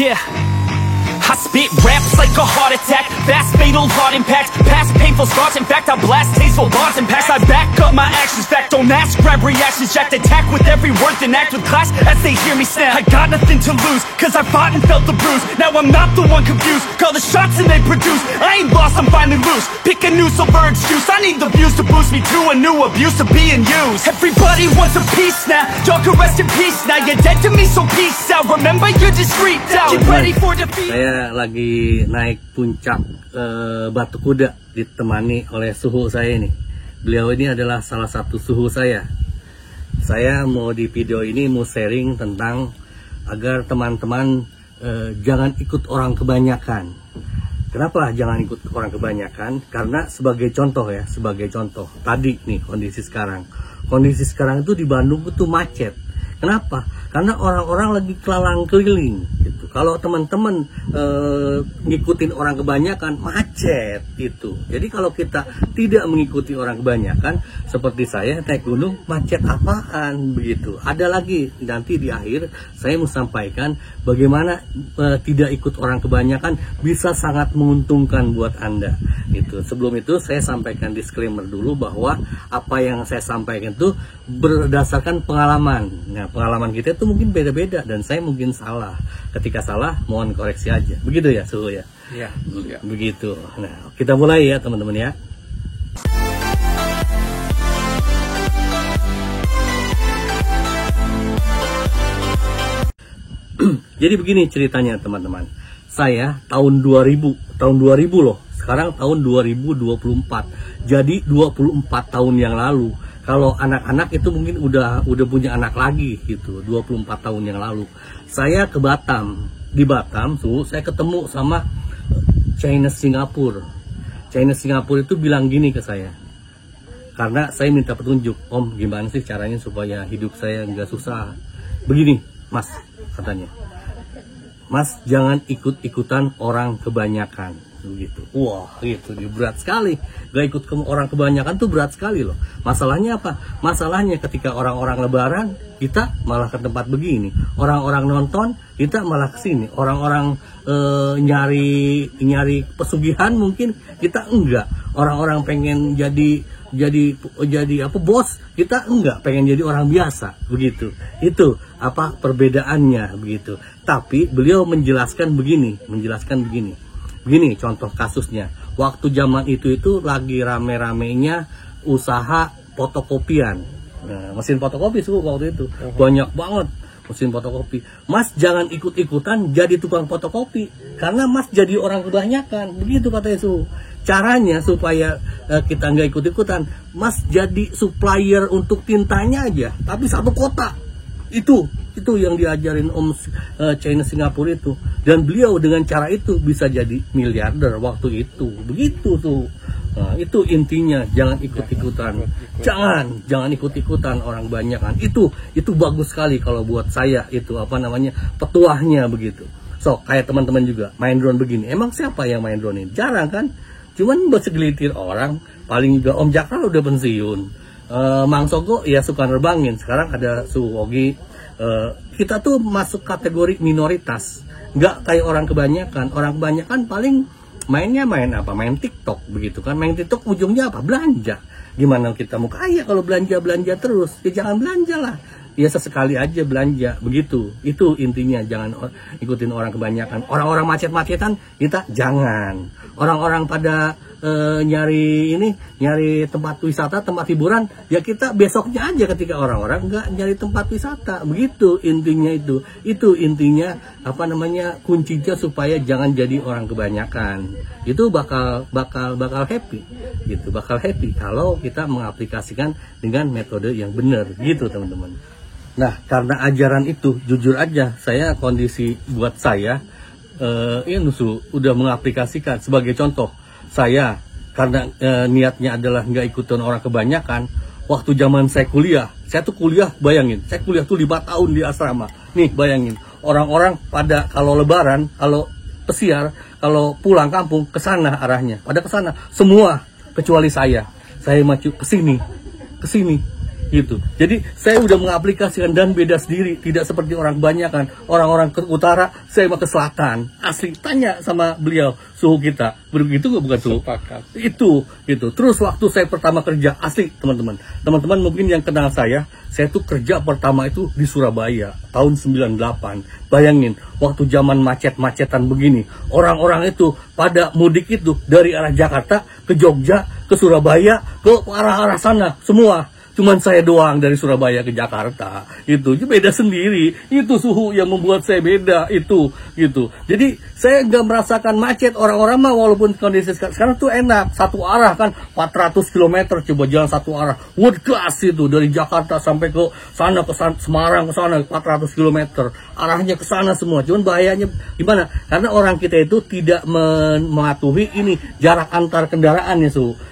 Yeah, I spit raps like a heart attack, fast fatal heart impact, past painful scars. In fact, I blast tasteful bars and packs. I back up my actions, fact don't ask, grab reactions, jacked attack with every word, then act with class as they hear me snap. I got nothing to lose, cause I fought and felt the bruise. Now I'm not the one confused, call the shots and they produce. I ain't lost, I'm finally loose, pick a new silver excuse. I need the views to boost me to a new abuse of being used. Everybody wants a piece now, y'all can rest in peace now. You're dead to me, so peace out. Remember, you're just freaked out. Get ready for defeat. Saya lagi naik puncak Batu Kuda, ditemani oleh suhu saya ini. Beliau ini adalah salah satu suhu saya. Saya mau di video ini mau sharing tentang agar teman-teman jangan ikut orang kebanyakan. Kenapa jangan ikut orang kebanyakan? Karena sebagai contoh ya, sebagai contoh tadi nih kondisi sekarang. Kondisi sekarang itu di Bandung itu macet. Kenapa? Karena orang-orang lagi kelalang keliling gitu. Kalau teman-teman ngikutin orang kebanyakan, macet itu. Jadi kalau kita tidak mengikuti orang kebanyakan, seperti saya naik gunung, macet apaan begitu. Ada lagi nanti di akhir saya mau sampaikan bagaimana tidak ikut orang kebanyakan bisa sangat menguntungkan buat Anda. Itu. Sebelum itu saya sampaikan disclaimer dulu bahwa apa yang saya sampaikan itu berdasarkan pengalaman. Nah, pengalaman kita itu mungkin beda-beda dan saya mungkin salah. Ketika salah, mohon koreksi aja. Begitu ya, Suhu ya? Iya. Begitu. Nah, kita mulai ya, teman-teman ya. Jadi begini ceritanya, teman-teman. Saya tahun 2000 loh. Sekarang tahun 2024. Jadi 24 tahun yang lalu. Kalau anak-anak itu mungkin udah punya anak lagi gitu, 24 tahun yang lalu. Saya ke Batam. Di Batam tuh saya ketemu sama Chinese Singapura. Chinese Singapura itu bilang gini ke saya. Karena saya minta petunjuk, Om, gimana sih caranya supaya hidup saya nggak susah. Begini, Mas, katanya. Mas, jangan ikut-ikutan orang kebanyakan. Begitu. Wah, itu berat sekali. Gak ikut orang kebanyakan tuh berat sekali loh. Masalahnya apa? Masalahnya ketika orang-orang lebaran, kita malah ke tempat begini. Orang-orang nonton, kita malah ke sini. Orang-orang nyari pesugihan mungkin kita enggak. Orang-orang pengen jadi apa bos, kita enggak, pengen jadi orang biasa begitu. Itu apa perbedaannya begitu. Tapi beliau menjelaskan begini. Begini contoh kasusnya. Waktu zaman itu lagi rame-ramenya usaha fotokopian. Nah, mesin fotokopi Suhu waktu itu. Banyak banget mesin fotokopi. Mas jangan ikut-ikutan jadi tukang fotokopi. Karena Mas jadi orang kebanyakan. Begitu katanya Suhu. Caranya supaya kita nggak ikut-ikutan, Mas jadi supplier untuk tintanya aja. Tapi satu kota. Itu yang diajarin Om China Singapura itu. Dan beliau dengan cara itu bisa jadi miliarder waktu itu. Begitu tuh. Nah, itu intinya, jangan ikut-ikutan. Jangan ikut-ikutan orang banyakan. Itu bagus sekali kalau buat saya itu petuahnya begitu. So, kayak teman-teman juga main drone begini. Emang siapa yang main drone ini? Jarang kan? Cuman buat segelitir orang, paling juga Om Jakral udah pensiun. Mang Sogo ya suka nerbangin. Sekarang ada Suwogi. Kita tuh masuk kategori minoritas, nggak kayak orang kebanyakan. Orang kebanyakan paling mainnya main TikTok begitu kan. Main TikTok ujungnya apa? Belanja. Gimana kita mau kaya kalau belanja terus? Ya jangan belanja lah. Ya sesekali aja belanja begitu. Itu intinya, jangan ikutin orang kebanyakan. Orang-orang macet-macetan kita jangan. Orang-orang pada nyari tempat wisata, tempat hiburan, ya kita besoknya aja ketika orang-orang nggak nyari tempat wisata. Begitu intinya itu. Itu intinya kuncinya supaya jangan jadi orang kebanyakan. Itu bakal happy gitu. Bakal happy kalau kita mengaplikasikan dengan metode yang benar gitu, teman-teman. Nah, karena ajaran itu, jujur aja, saya kondisi buat saya, udah mengaplikasikan. Sebagai contoh, saya karena niatnya adalah nggak ikutin orang kebanyakan. Waktu zaman saya tuh kuliah, bayangin, saya kuliah tuh 5 tahun di asrama. Nih, bayangin, orang-orang pada kalau lebaran, kalau pesiar, kalau pulang kampung, ke sana arahnya, pada ke sana, semua kecuali saya. Saya maju ke sini. gitu. Jadi saya udah mengaplikasikan dan beda sendiri, tidak seperti orang kebanyakan. Orang-orang ke utara, saya mau ke selatan. Asli, tanya sama beliau suhu kita. Begitu nggak, bukan suhu? Sepakat. Itu gitu. Terus waktu saya pertama kerja, asli teman-teman mungkin yang kenal saya tuh kerja pertama itu di Surabaya tahun 98. Bayangin, waktu zaman macet-macetan begini, orang-orang itu pada mudik itu dari arah Jakarta ke Jogja, ke Surabaya, ke arah-arah sana semua. Cuman saya doang dari Surabaya ke Jakarta. Itu beda sendiri. Itu suhu yang membuat saya beda itu gitu. Jadi saya nggak merasakan macet. Orang-orang mah walaupun kondisi sekarang tuh enak, satu arah kan 400 km coba jalan satu arah. World class itu dari Jakarta sampai ke sana, Semarang ke sana 400 km. Arahnya ke sana semua. Cuman bahayanya gimana? Karena orang kita itu tidak mematuhi ini jarak antar kendaraan ya,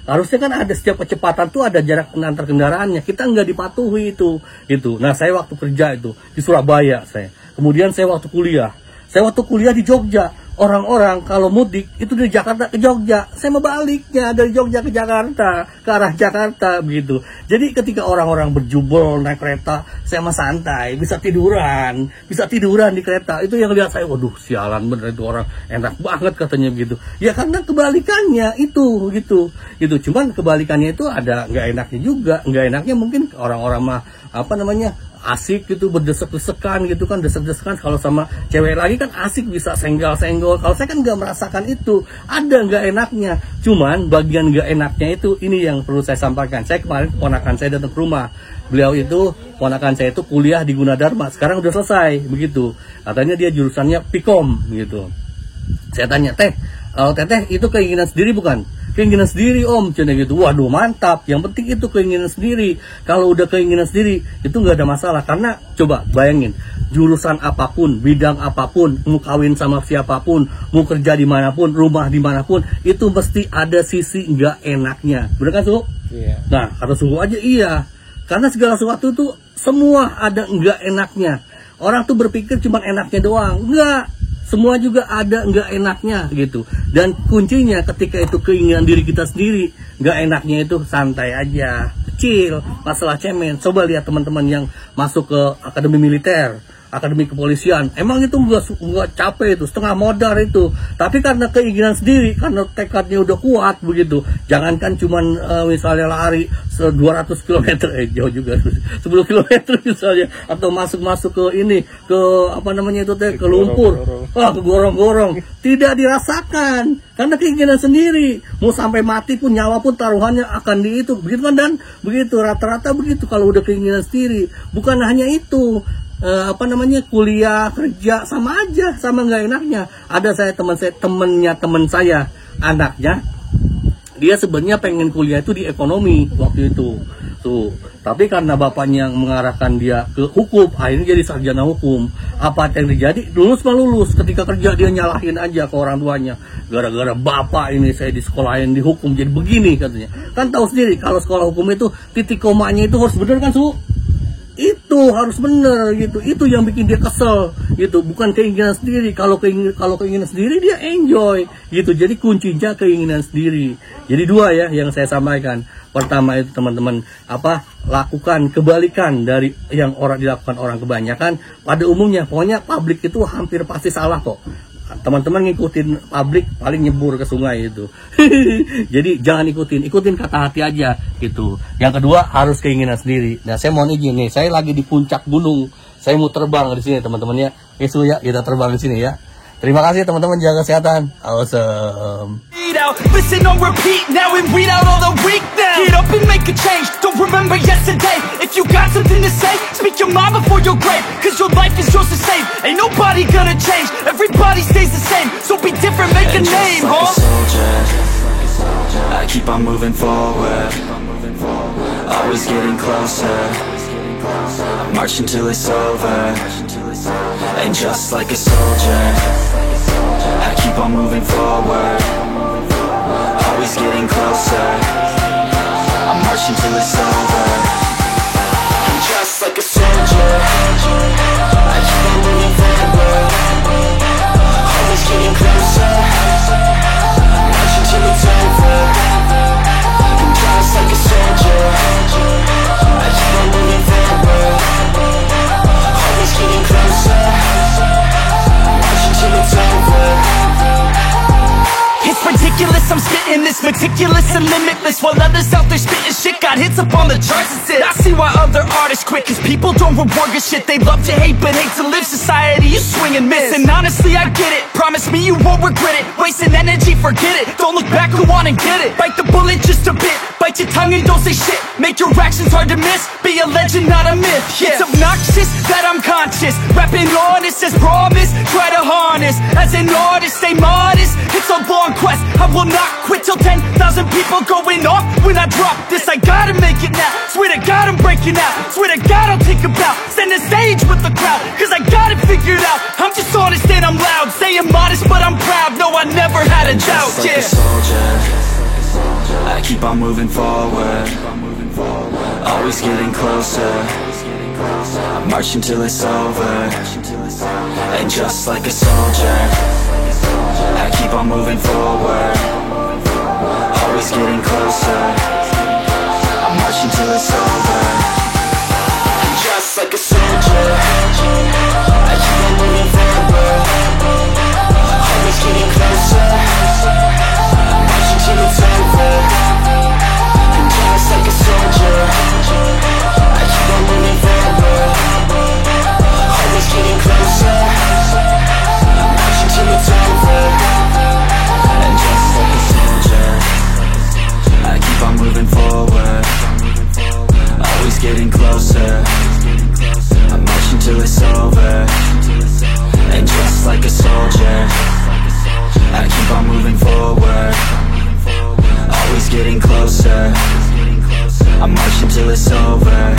harusnya kan ada setiap kecepatan tuh ada jarak antar kendaraannya. Kita nggak dipatuhi itu. Nah, saya waktu kerja itu di Surabaya saya. Kemudian saya waktu kuliah. Saya waktu kuliah di Jogja. Orang-orang kalau mudik itu dari Jakarta ke Jogja. Saya mau baliknya dari Jogja ke Jakarta, ke arah Jakarta begitu. Jadi ketika orang-orang berjubel naik kereta, saya mah santai, bisa tiduran di kereta. Itu yang lihat saya, waduh sialan bener itu orang, enak banget katanya begitu. Ya karena kebalikannya itu gitu. Cuman kebalikannya itu ada nggak enaknya juga. Nggak enaknya mungkin orang-orang mah asik gitu, berdesek-desekan gitu kan, desek-desekan. Kalau sama cewek lagi kan asik, bisa senggol-senggol. Kalau saya kan nggak merasakan itu, ada nggak enaknya. Cuman bagian nggak enaknya itu, ini yang perlu saya sampaikan. Saya kemarin ponakan saya datang ke rumah. Beliau itu, ponakan saya itu kuliah di Gunadarma, sekarang udah selesai begitu. Katanya dia jurusannya Pikom gitu. Saya tanya, teteh itu keinginan sendiri bukan? Keinginan sendiri om, cina gitu. Waduh mantap, yang penting itu keinginan sendiri. Kalau udah keinginan sendiri itu nggak ada masalah. Karena coba bayangin, jurusan apapun, bidang apapun, mau kawin sama siapapun, mau kerja dimanapun, rumah dimanapun, itu mesti ada sisi nggak enaknya. Bener kan Suhu? Iya. Nah kata Suhu aja iya, karena segala sesuatu tuh semua ada nggak enaknya. Orang tuh berpikir cuma enaknya doang, enggak. Semua juga ada nggak enaknya gitu. Dan kuncinya ketika itu keinginan diri kita sendiri, nggak enaknya itu santai aja, kecil, masalah cemen. Coba lihat teman-teman yang masuk ke akademi militer, akademi kepolisian, emang itu nggak capek itu, setengah modal itu. Tapi karena keinginan sendiri, karena tekadnya udah kuat begitu. Jangankan cuman misalnya lari 200 km, jauh juga, 10 km misalnya, atau masuk ke ini, ke ke lumpur, ke gorong-gorong, tidak dirasakan karena keinginan sendiri. Mau sampai mati pun, nyawa pun taruhannya akan di itu, begitu kan, dan begitu rata-rata begitu kalau udah keinginan sendiri. Bukan hanya itu, kuliah, kerja, sama aja, sama nggak enaknya. Ada temen saya, anaknya, dia sebenarnya pengen kuliah itu di ekonomi waktu itu, tapi karena bapaknya yang mengarahkan dia ke hukum, akhirnya jadi sarjana hukum. Apa yang terjadi? Lulus, ketika kerja dia nyalahin aja ke orang tuanya. Gara-gara bapak ini saya di sekolahin di hukum jadi begini katanya. Kan tahu sendiri kalau sekolah hukum itu titik komanya itu harus bener kan itu harus bener gitu. Itu yang bikin dia kesel gitu, bukan keinginan sendiri. Kalau keinginan sendiri dia enjoy gitu. Jadi kuncinya keinginan sendiri. Jadi dua ya yang saya sampaikan. Pertama itu teman-teman, lakukan kebalikan dari yang dilakukan orang kebanyakan pada umumnya. Pokoknya publik itu hampir pasti salah kok. Teman-teman ngikutin publik paling nyebur ke sungai itu. Jadi jangan ikutin kata hati aja gitu. Yang kedua harus keinginan sendiri. Nah saya mau izin nih, saya lagi di puncak gunung, saya mau terbang di sini teman-teman ya. Ya kita terbang di sini ya. Terima kasih teman-teman, jaga kesehatan. Awesome. Listen on repeat now and read out all the weak now. Get up and make a change, don't remember yesterday. If you got something to say, speak your mind before your grave. Cause your life is yours to save, ain't nobody gonna change. Everybody stays the same, so be different, make a name, like a soldier, I keep on moving forward, always getting closer, I march until it's over. And just like a soldier, I keep on moving forward, always getting closer, I march until it's over. And just like a soldier, I keep on moving forward, always getting closer, march until it's over. And just like a soldier, I keep on Meticulous and limitless, while others out there spitting shit got hits up on the charts and shit. I see why other artists quit, cause people don't reward good shit. They love to hate but hate to live. Society, you swing and miss. And honestly, I get it. Promise me you won't regret it. Wasting energy, forget it. Don't look back, go on and get it. Bite the bullet just a bit. Bite your tongue and don't say shit. Make your actions hard to miss. Be a legend, not a myth. Yeah. It's obnoxious that I'm conscious. Rapping honest as promise. Try to harness. As an artist, stay modest. It's a long quest. I will not quit till 10,000 people going off when I drop this. I gotta make it now. Swear to God I'm breaking out. Swear to God I'll take a bow. Stand the stage with the crowd, cause I got it figured out. I'm just honest and I'm loud. Saying modest but I'm proud. No, I never had a doubt. Just like a soldier, I keep on moving forward. Always getting closer. I'm marching till it's over. And just like a soldier, I keep on moving forward. Always getting closer. I'm marching till it's over. And just like a soldier, I keep on moving forward. Always getting closer. I'm marching till it's over. And just like a soldier, I keep on moving forward. Always getting closer. I'm marching till it's over. And just like a soldier, I keep on moving forward. Always getting closer. I'm marching till it's over. And just like a soldier, I keep on moving forward. Always getting closer. I'm marching till it's over.